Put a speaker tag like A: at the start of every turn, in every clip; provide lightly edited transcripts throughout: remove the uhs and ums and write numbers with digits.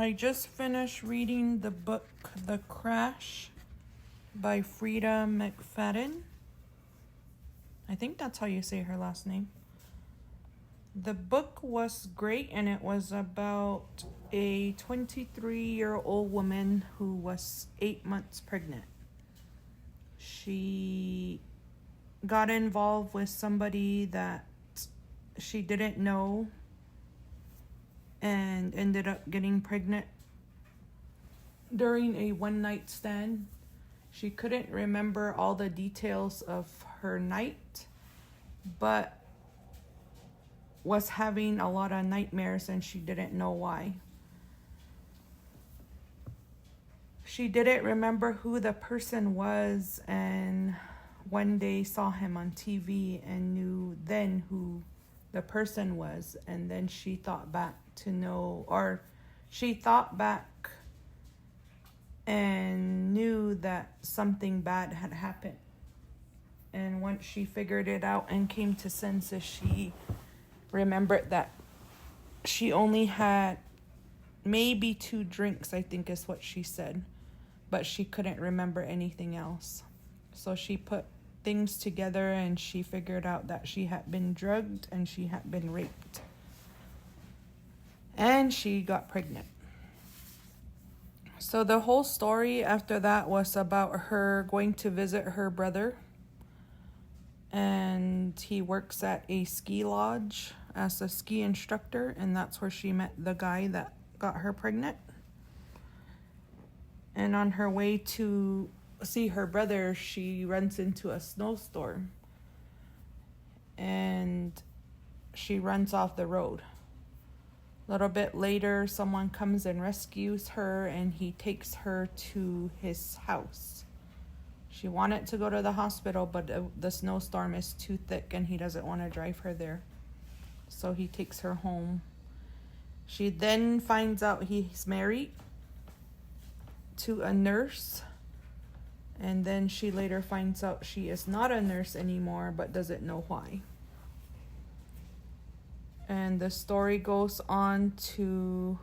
A: I just finished reading the book The Crash by Freida McFadden. I think that's how you say her last name. The book was great, and it was about a 23-year-old woman who was 8 months pregnant. She got involved with somebody that she didn't know and ended up getting pregnant during a one-night stand. She couldn't remember all the details of her night, but was having a lot of nightmares and she didn't know why. She didn't remember who the person was, and one day saw him on TV and knew then who the person was. And then she thought back and knew that something bad had happened. And once she figured it out and came to senses, she remembered that she only had maybe 2 drinks, I think is what she said, but she couldn't remember anything else. So she put things together and she figured out that she had been drugged and she had been raped. And she got pregnant. So the whole story after that was about her going to visit her brother. And he works at a ski lodge as a ski instructor, and that's where she met the guy that got her pregnant. And on her way to see her brother, she runs into a snowstorm and she runs off the road. A little bit later, someone comes and rescues her, and he takes her to his house. She wanted to go to the hospital, but the snowstorm is too thick and he doesn't want to drive her there. So he takes her home. She then finds out he's married to a nurse. And then she later finds out she is not a nurse anymore, but doesn't know why. And the story goes on to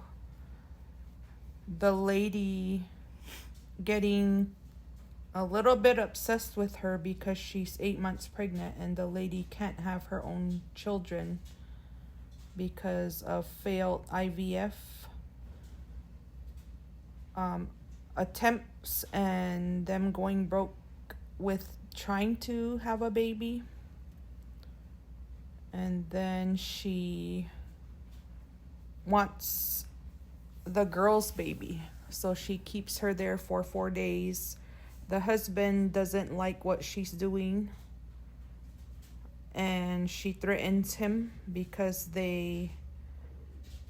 A: the lady getting a little bit obsessed with her because she's 8 months pregnant, and the lady can't have her own children because of failed IVF attempts and them going broke with trying to have a baby. And then she wants the girl's baby, so she keeps her there for 4 days. The husband doesn't like what she's doing, and she threatens him because they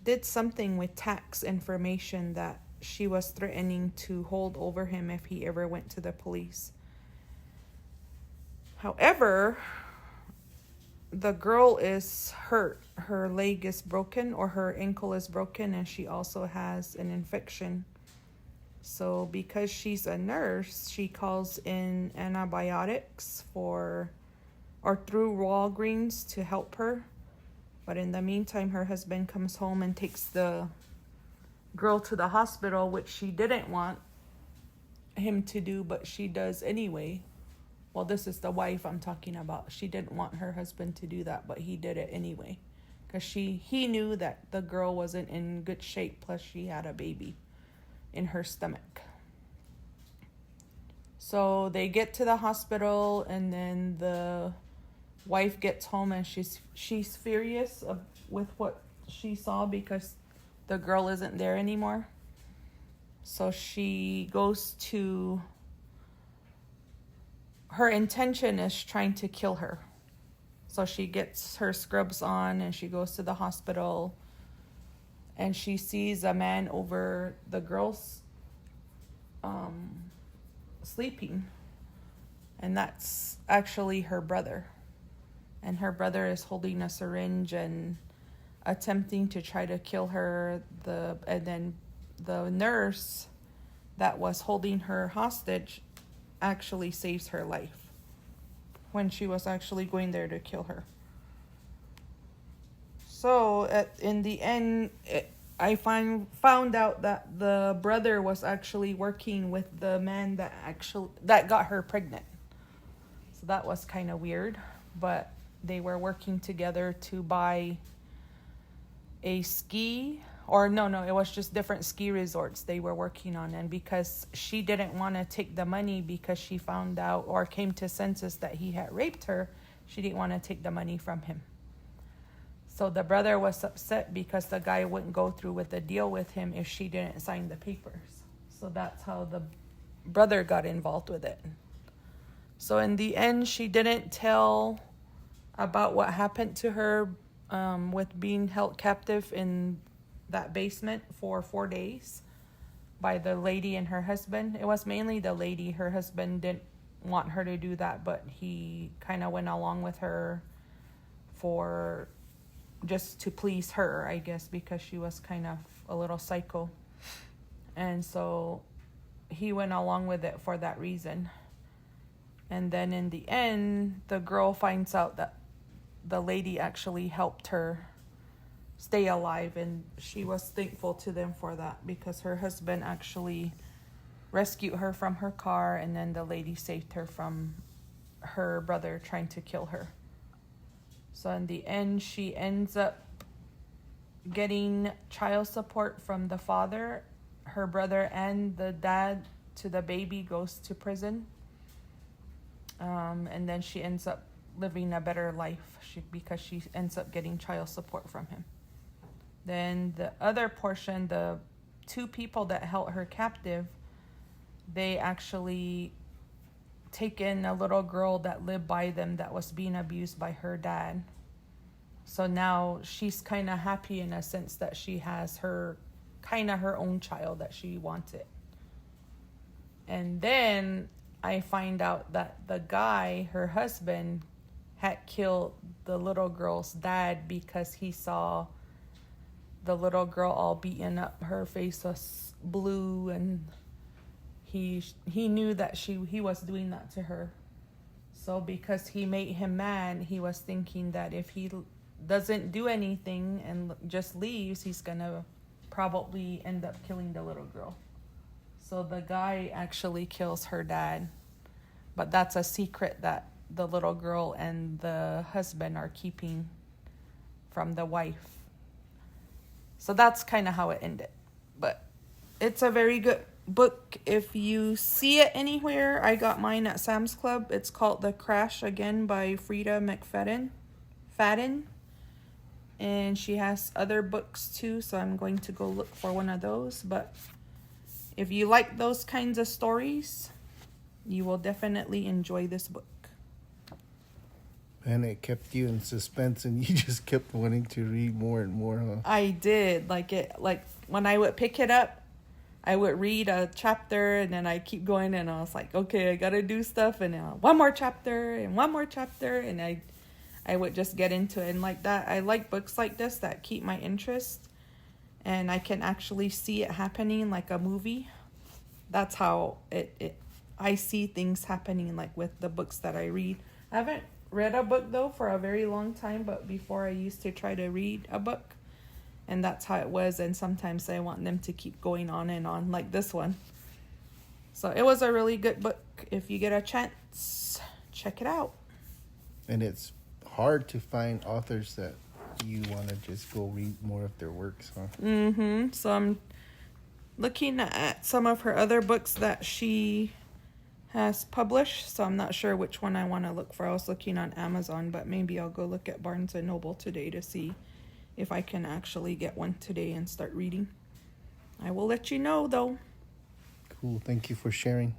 A: did something with tax information that she was threatening to hold over him if he ever went to the police. However, the girl is hurt. Her leg is broken, or her ankle is broken, and she also has an infection. So because she's a nurse, she calls in antibiotics through Walgreens to help her. But in the meantime, her husband comes home and takes the girl to the hospital, which she didn't want him to do, but she does anyway. Well, this is the wife I'm talking about. She didn't want her husband to do that, but he did it anyway. Because he knew that the girl wasn't in good shape, plus she had a baby in her stomach. So they get to the hospital, and then the wife gets home, and she's furious with what she saw because the girl isn't there anymore. So she goes to... Her intention is trying to kill her. So she gets her scrubs on and she goes to the hospital, and she sees a man over the girl's sleeping, and that's actually her brother. And her brother is holding a syringe and attempting to try to kill her. And then the nurse that was holding her hostage actually saves her life when she was actually going there to kill her. So in the end, I found out that the brother was actually working with the man that got her pregnant. So that was kind of weird, but they were working together to buy a ski, or no, it was just different ski resorts they were working on. And because she didn't want to take the money because she found out or came to senses that he had raped her, she didn't want to take the money from him. So the brother was upset because the guy wouldn't go through with the deal with him if she didn't sign the papers. So that's how the brother got involved with it. So in the end, she didn't tell about what happened to her with being held captive in that basement for 4 days by the lady and her husband. It was mainly the lady. Her husband didn't want her to do that, but he kind of went along with her for just to please her, I guess, because she was kind of a little psycho. And so he went along with it for that reason. And then in the end, the girl finds out that the lady actually helped her stay alive, and she was thankful to them for that because her husband actually rescued her from her car, and then the lady saved her from her brother trying to kill her. So in the end, she ends up getting child support from the father. Her brother and the dad to the baby goes to prison. And then she ends up living a better life because she ends up getting child support from him. Then the other portion, the 2 people that held her captive, they actually take in a little girl that lived by them that was being abused by her dad. So now she's kind of happy in a sense that she has her own child that she wanted. And then I find out that the guy, her husband, had killed the little girl's dad because he saw the little girl all beaten up. Her face was blue, and he knew that he was doing that to her. So because he made him mad, he was thinking that if he doesn't do anything and just leaves, he's gonna probably end up killing the little girl. So the guy actually kills her dad, but that's a secret that the little girl and the husband are keeping from the wife. So that's kind of how it ended. But it's a very good book. If you see it anywhere, I got mine at Sam's Club. It's called The Crash Again by Freida McFadden. And she has other books too, so I'm going to go look for one of those. But if you like those kinds of stories, you will definitely enjoy this book.
B: And it kept you in suspense, and you just kept wanting to read more and more, huh?
A: I did. Like when I would pick it up, I would read a chapter, and then I keep going, and I was like, okay, I gotta do stuff, and one more chapter, and I would just get into it. And like that, I like books like this that keep my interest, and I can actually see it happening like a movie. That's how I see things happening, like with the books that I read. I haven't read a book though for a very long time, but before I used to try to read a book, and that's how it was. And sometimes I want them to keep going on and on, like this one. So it was a really good book. If you get a chance, check it out.
B: And it's hard to find authors that you want to just go read more of their works, huh?
A: So I'm looking at some of her other books that she has published, so I'm not sure which one I want to look for. I was looking on Amazon, but maybe I'll go look at Barnes & Noble today to see if I can actually get one today and start reading. I will let you know, though.
B: Cool. Thank you for sharing.